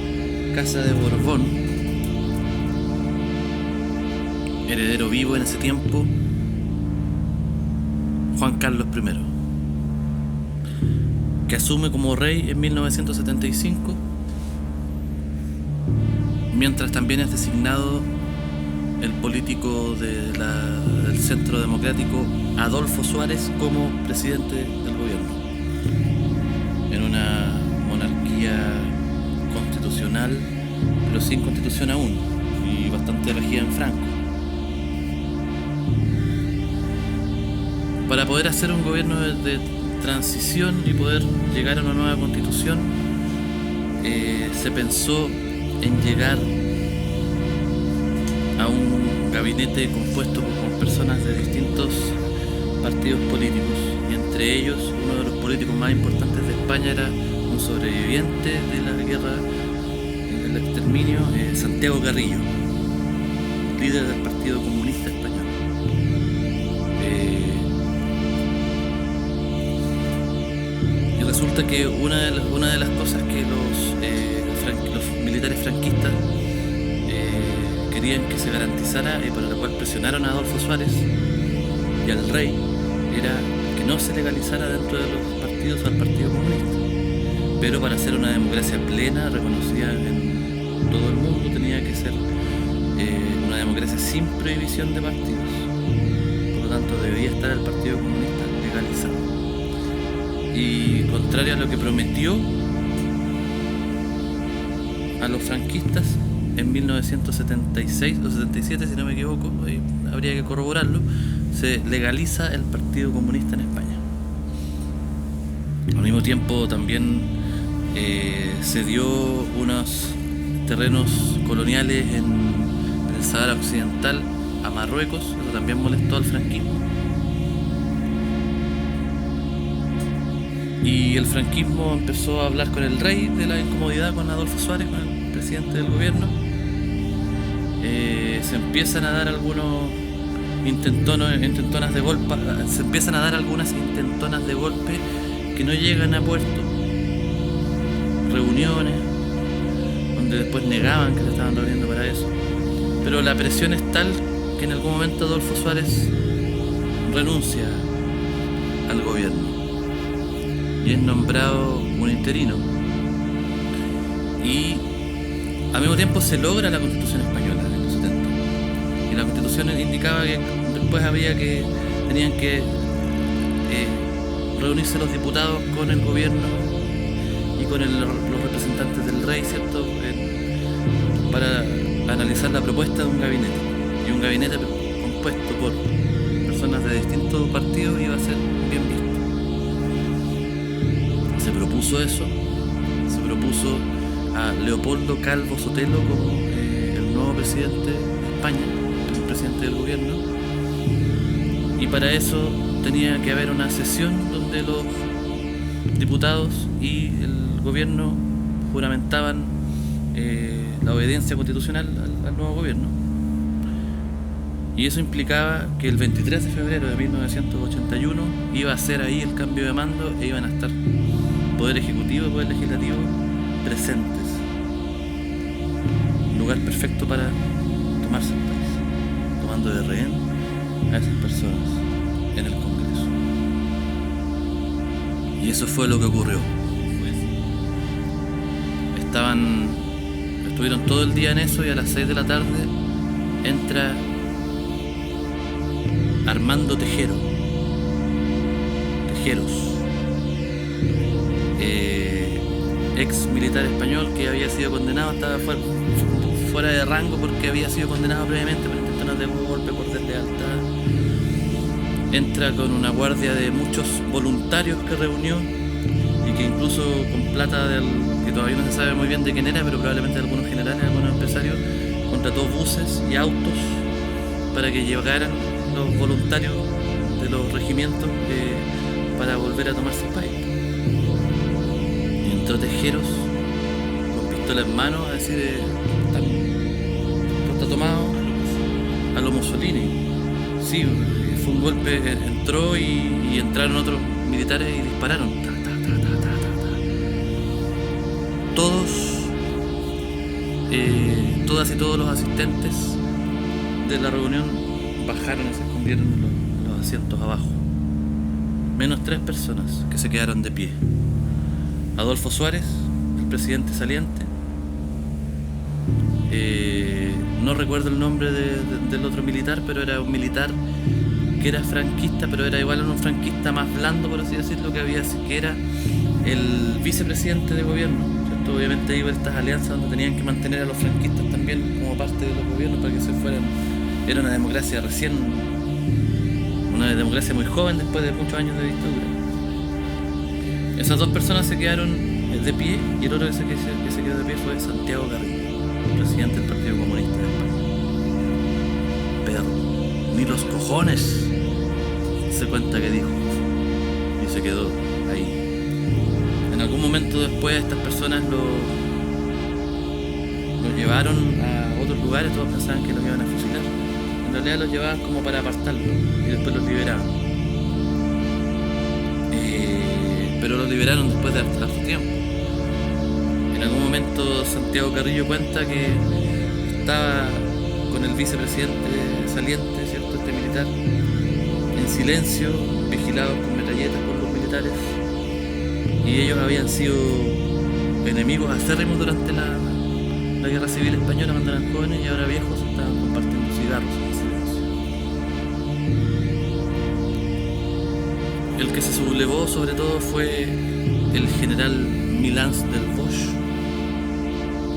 Casa de Borbón, heredero vivo en ese tiempo, Juan Carlos I, que asume como rey en 1975, mientras también es designado el político del Centro Democrático Adolfo Suárez como presidente del gobierno, en una monarquía constitucional, pero sin constitución aún, y bastante regida en Franco. Para poder hacer un gobierno de transición y poder llegar a una nueva constitución, se pensó en llegar a un gabinete compuesto con personas de distintos partidos políticos, y entre ellos uno de los políticos más importantes de España era un sobreviviente de la guerra del exterminio, Santiago Carrillo, líder del Partido Comunista Español. Y resulta que una de las cosas que los militares franquistas querían que se garantizara, y por la cual presionaron a Adolfo Suárez y al rey, era que no se legalizara dentro de los partidos al Partido Comunista. Pero para ser una democracia plena, reconocida en todo el mundo, tenía que ser una democracia sin prohibición de partidos. Por lo tanto, debía estar el Partido Comunista legalizado. Y contrario a lo que prometió a los franquistas en 1976 o 77, si no me equivoco, habría que corroborarlo, se legaliza el Partido Comunista en España. Al mismo tiempo también se dio unos terrenos coloniales en el Sahara Occidental a Marruecos. Eso también molestó al franquismo. Y el franquismo empezó a hablar con el rey de la incomodidad con Adolfo Suárez, con el presidente del gobierno. Se empiezan a dar algunos intentonas de golpe, que no llegan a puerto. Reuniones donde después negaban que se estaban reuniendo para eso. Pero la presión es tal que en algún momento Adolfo Suárez renuncia al gobierno y es nombrado un interino. Y al mismo tiempo se logra la Constitución española en los 70. Y la Constitución indicaba que después tenían que reunirse los diputados con el gobierno y con los representantes del rey, ¿cierto? Para analizar la propuesta de un gabinete. Y un gabinete compuesto por personas de distintos partidos iba a ser bien visto. Se propuso eso, se propuso a Leopoldo Calvo Sotelo como el nuevo presidente de España, el presidente del gobierno, y para eso tenía que haber una sesión donde los diputados y el gobierno juramentaban la obediencia constitucional al nuevo gobierno. Y eso implicaba que el 23 de febrero de 1981 iba a ser ahí el cambio de mando e iban a estar Poder Ejecutivo y Poder Legislativo presentes. Un lugar perfecto para tomarse el país, tomando de rehén a esas personas en el Congreso. Y eso fue lo que ocurrió. Estuvieron todo el día en eso, y a las 6 de la tarde entra Armando Tejeros, ex militar español que había sido condenado, estaba fuera de rango porque había sido condenado previamente por intentos de golpe, por deslealtad. Entra con una guardia de muchos voluntarios que reunió, y que incluso con plata que todavía no se sabe muy bien de quién era, pero probablemente de algunos generales, algunos empresarios, contrató buses y autos para que llegaran los voluntarios de los regimientos para volver a tomarse el país. Y entró Tejeros con pistola en mano a decir está tomado a lo Mussolini. Sí, fue un golpe, entró y entraron otros militares y dispararon. Todas y todos los asistentes de la reunión bajaron y se escondieron en los asientos abajo. Menos 3 personas que se quedaron de pie: Adolfo Suárez, el presidente saliente, no recuerdo el nombre del otro militar, pero era un militar que era franquista, pero era igual a un franquista más blando, por así decirlo, que era el vicepresidente de gobierno, ¿cierto? Obviamente iba a estas alianzas donde tenían que mantener a los franquistas también como parte de los gobiernos para que se fueran. Era una democracia una democracia muy joven después de muchos años de dictadura. Esas dos personas se quedaron de pie, y el otro que se quedó de pie fue Santiago Garrido, presidente del Partido Comunista de España. Pero ni los cojones, se cuenta que dijo, y se quedó ahí. En algún momento después estas personas lo llevaron a otros lugares, todos pensaban que los iban a fusilar. En realidad los llevaban como para apartarlo y después los liberaban. Pero los liberaron después de harto tiempo. En algún momento Santiago Carrillo cuenta que estaba con el vicepresidente saliente, ¿cierto? Este militar, en silencio, vigilados con metralletas por los militares, y ellos habían sido enemigos acérrimos durante la guerra civil española cuando eran jóvenes, y ahora viejos estaban compartiendo cigarros en silencio. El que se sublevó sobre todo fue el general Milans del Bosch,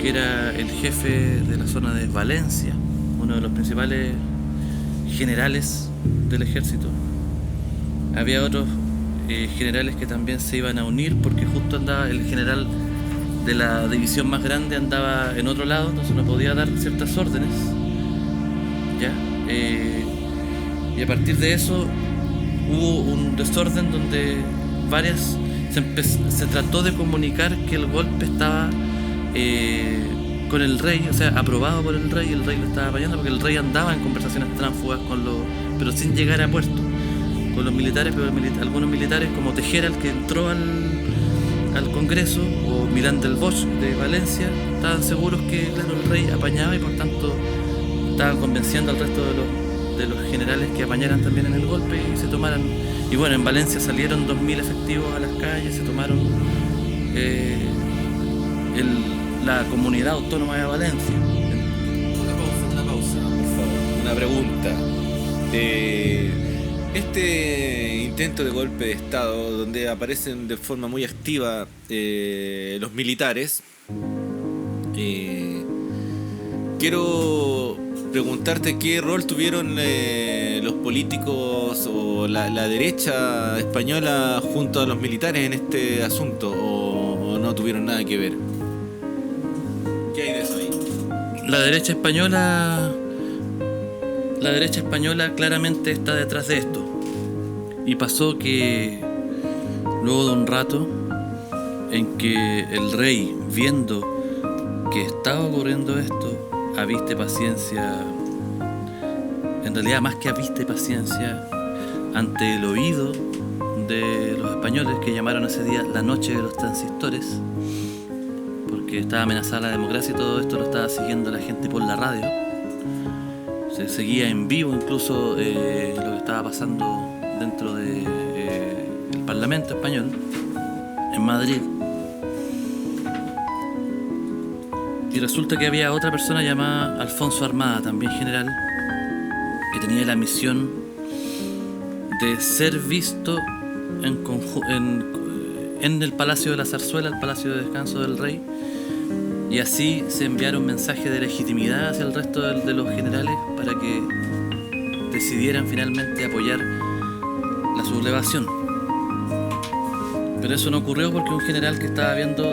que era el jefe de la zona de Valencia, uno de los principales generales del ejército. Había otros generales que también se iban a unir, porque justo andaba el general de la división más grande, andaba en otro lado, entonces no podía dar ciertas órdenes, ¿ya? Y a partir de eso hubo un desorden donde se trató de comunicar que el golpe estaba con el rey, o sea, aprobado por el rey lo estaba apoyando, porque el rey andaba en conversaciones tránsfugas pero sin llegar a puerto, con los militares, pero algunos militares como Tejera, el que entró al Congreso, o Milán del Bosch de Valencia, estaban seguros que, claro, el rey apañaba, y por tanto estaban convenciendo al resto de los generales que apañaran también en el golpe y se tomaran. Y bueno, en Valencia salieron 2000 efectivos a las calles, se tomaron la comunidad autónoma de Valencia.
Una pausa, por favor. Una pregunta. Este intento de golpe de Estado, donde aparecen de forma muy activa los militares, quiero preguntarte qué rol tuvieron los políticos o la derecha española junto a los militares en este asunto, o no tuvieron nada que ver. ¿Qué hay de eso ahí?
La derecha española claramente está detrás de esto. Y pasó que luego de un rato en que el rey, viendo que estaba ocurriendo esto, aviste paciencia, en realidad más que aviste paciencia, ante el oído de los españoles, que llamaron ese día la noche de los transistores, porque estaba amenazada la democracia, y todo esto lo estaba siguiendo la gente por la radio. Se seguía en vivo incluso lo que estaba pasando dentro del Parlamento español en Madrid. Y resulta que había otra persona llamada Alfonso Armada, también general, que tenía la misión de ser visto en el Palacio de la Zarzuela, el Palacio de Descanso del Rey, y así se enviaron mensajes de legitimidad hacia el resto de los generales para que decidieran finalmente apoyar la sublevación. Pero eso no ocurrió, porque un general que estaba viendo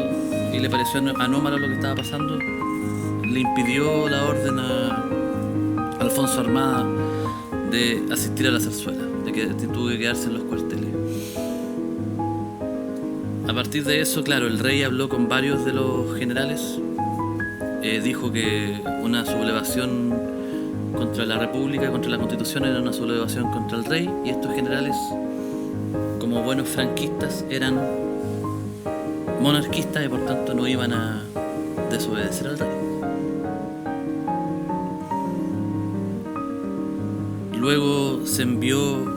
y le pareció anómalo lo que estaba pasando, le impidió la orden a Alfonso Armada de asistir a la zarzuela, de que tuvo que quedarse en los cuarteles. A partir de eso, claro, el rey habló con varios de los generales, dijo que una sublevación contra la República, contra la Constitución, era una sublevación contra el rey, y estos generales, como buenos franquistas, eran monarquistas y por tanto no iban a desobedecer al rey. Luego se envió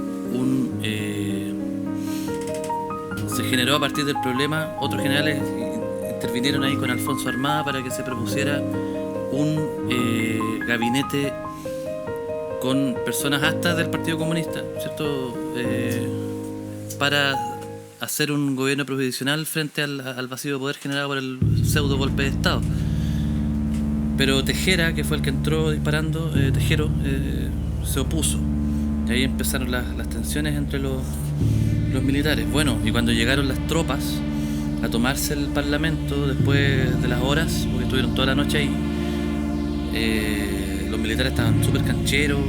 se generó a partir del problema, otros generales intervinieron ahí con Alfonso Armada para que se propusiera un gabinete con personas hasta del Partido Comunista, ¿cierto? Para hacer un gobierno provisional frente al vacío de poder generado por el pseudo golpe de Estado. Pero Tejera, que fue el que entró disparando, Tejero, se opuso. Y ahí empezaron las tensiones entre los militares. Bueno, y cuando llegaron las tropas a tomarse el Parlamento, después de las horas, porque estuvieron toda la noche ahí, los militares estaban súper cancheros,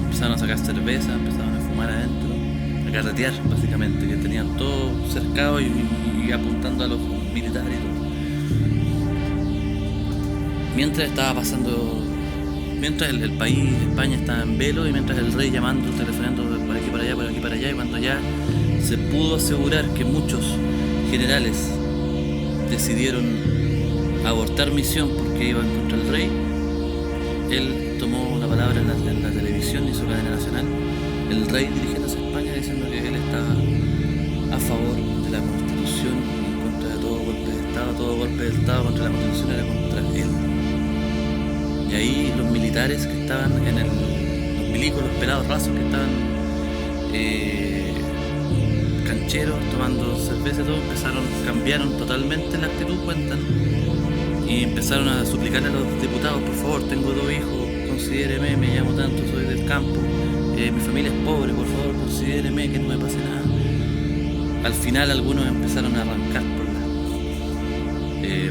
empezaron a sacar cerveza, empezaron a fumar adentro, a carretear básicamente, que tenían todo cercado y apuntando a los militares y todo. Mientras el país, España, estaba en velo, y mientras el rey llamando, telefonando por aquí para allá, por aquí para allá, y cuando ya se pudo asegurar que muchos generales decidieron abortar misión porque iban contra el rey, él tomó la palabra en la televisión y su cadena nacional, el rey dirigiéndose a España diciendo que él estaba a favor de la Constitución y en contra de todo golpe de Estado. Todo golpe de Estado contra la Constitución era contra él. Y ahí los militares que estaban los milicos, los pelados rasos que estaban cancheros, tomando cerveza y todo, cambiaron totalmente la actitud, cuentan, y empezaron a suplicarle a los diputados: por favor, tengo 2 hijos, considéreme, me llamo tanto, soy del campo, mi familia es pobre, por favor, considéreme, que no me pase nada. Al final algunos empezaron a arrancar por las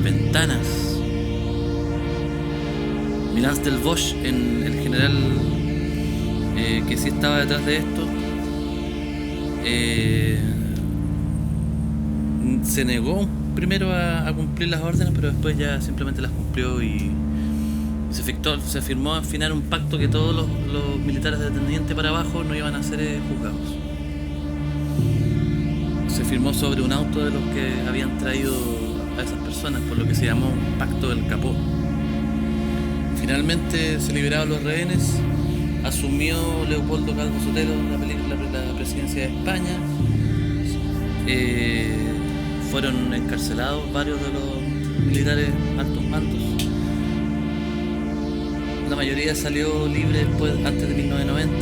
ventanas. Milans del Bosch, el general que sí estaba detrás de esto, se negó primero a cumplir las órdenes, pero después ya simplemente las cumplió y se firmó al final un pacto que todos los militares de teniente para abajo no iban a ser juzgados. Se firmó sobre un auto de los que habían traído a esas personas, por lo que se llamó Pacto del Capó. Finalmente se liberaron los rehenes, asumió Leopoldo Calvo Sotelo la presidencia de España, fueron encarcelados varios de los militares altos mandos, la mayoría salió libre antes de 1990,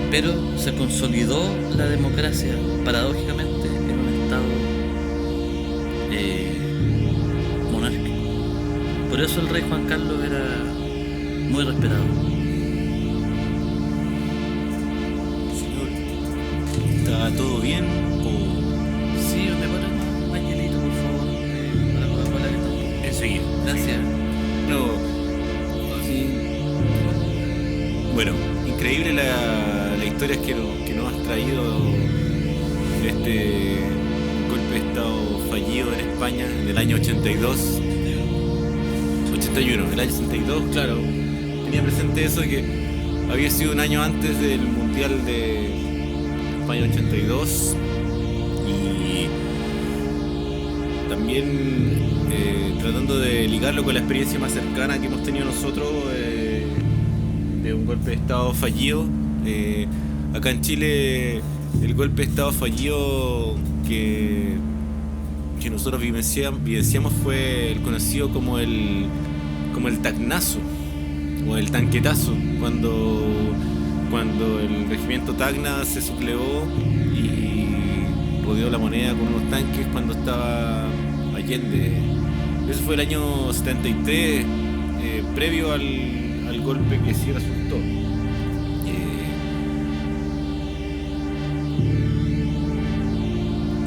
pero se consolidó la democracia paradójicamente en un estado monárquico. Por eso el rey Juan Carlos era muy respetado.
Señor, ¿está todo bien?
Sí, me pone más hielito, por favor, para la Coca-Cola que está un poco.
Enseguida.
Gracias.
No.
Sí.
Bueno, increíble la historia que nos has traído de este golpe de Estado fallido en España en el año 82. 81, el año 62, claro, tenía presente eso, que había sido un año antes del Mundial de España 82, y también tratando de ligarlo con la experiencia más cercana que hemos tenido nosotros de un golpe de Estado fallido. Acá en Chile, el golpe de Estado fallido que nosotros vivenciamos fue el conocido como el tacnazo o el tanquetazo, cuando el regimiento Tacna se sublevó y rodeó la moneda con unos tanques cuando estaba Allende. Eso fue el año 73, previo al golpe que sí resultó.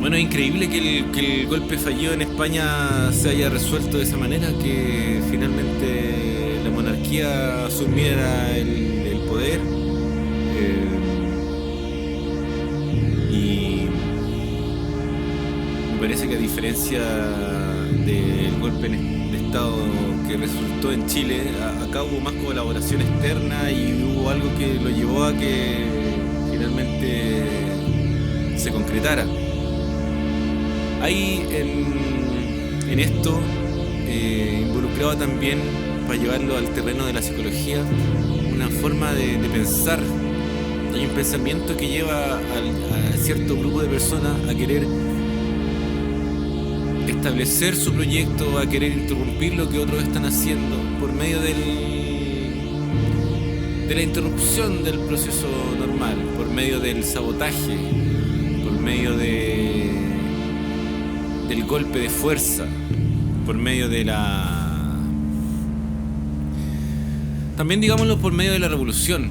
Bueno, es increíble que el golpe fallido en España se haya resuelto de esa manera, que finalmente la monarquía asumiera el poder. Y me parece que, a diferencia del golpe de Estado que resultó en Chile, acá hubo más colaboración externa y hubo algo que lo llevó a que finalmente se concretara. Hay en esto involucrado también, para llevarlo al terreno de la psicología, una forma de pensar. Hay un pensamiento que lleva a cierto grupo de personas a querer establecer su proyecto, a querer interrumpir lo que otros están haciendo por medio de la interrupción del proceso normal, por medio del sabotaje, por medio del golpe de fuerza, por medio de también digámoslo, por medio de la revolución.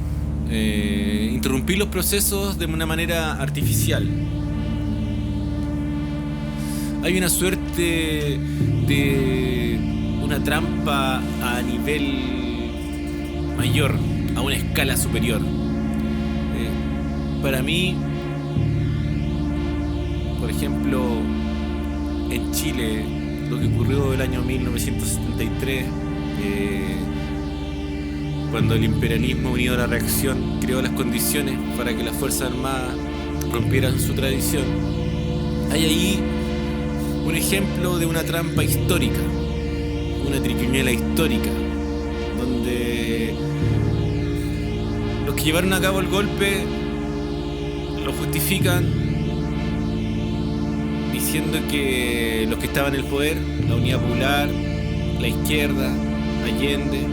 Interrumpir los procesos de una manera artificial. Hay una suerte de una trampa a nivel mayor, a una escala superior. Para mí, por ejemplo, en Chile, lo que ocurrió el año 1973, cuando el imperialismo unido a la reacción creó las condiciones para que las Fuerzas Armadas rompieran su tradición. Hay ahí un ejemplo de una trampa histórica, una triquiñuela histórica, donde los que llevaron a cabo el golpe lo justifican diciendo que los que estaban en el poder, la Unidad Popular, la izquierda, Allende,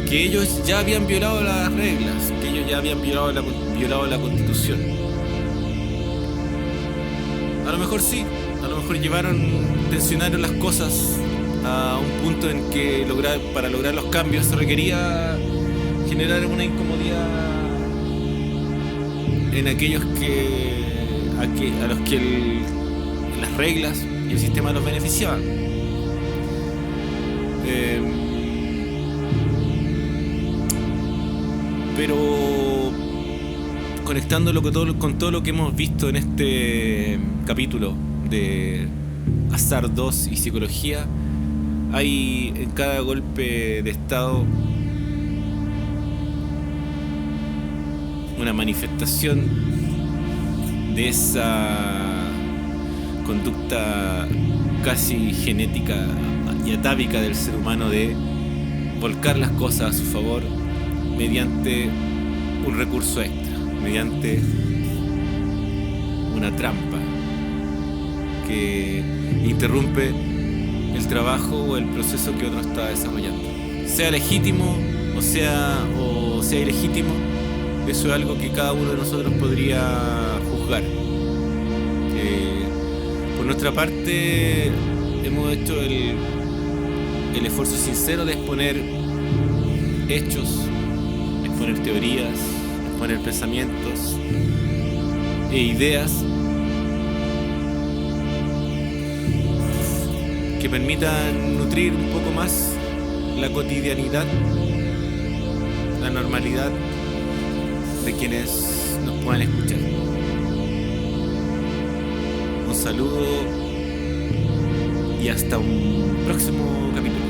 que ellos ya habían violado las reglas, que ellos ya habían violado la Constitución. A lo mejor sí, a lo mejor tensionaron las cosas a un punto en que para lograr los cambios se requería generar una incomodidad en aquellos a los que las reglas y el sistema los beneficiaban. Pero conectándolo con todo lo que hemos visto en este capítulo de Azar 2 y psicología, hay en cada golpe de estado una manifestación de esa conducta casi genética y atávica del ser humano de volcar las cosas a su favor mediante un recurso extra, mediante una trampa que interrumpe el trabajo o el proceso que otro está desarrollando. Sea legítimo o sea ilegítimo, eso es algo que cada uno de nosotros podría juzgar. Por nuestra parte, hemos hecho el esfuerzo sincero de exponer hechos, exponer teorías, exponer pensamientos e ideas que permitan nutrir un poco más la cotidianidad, la normalidad de quienes nos puedan escuchar. Un saludo y hasta un próximo capítulo.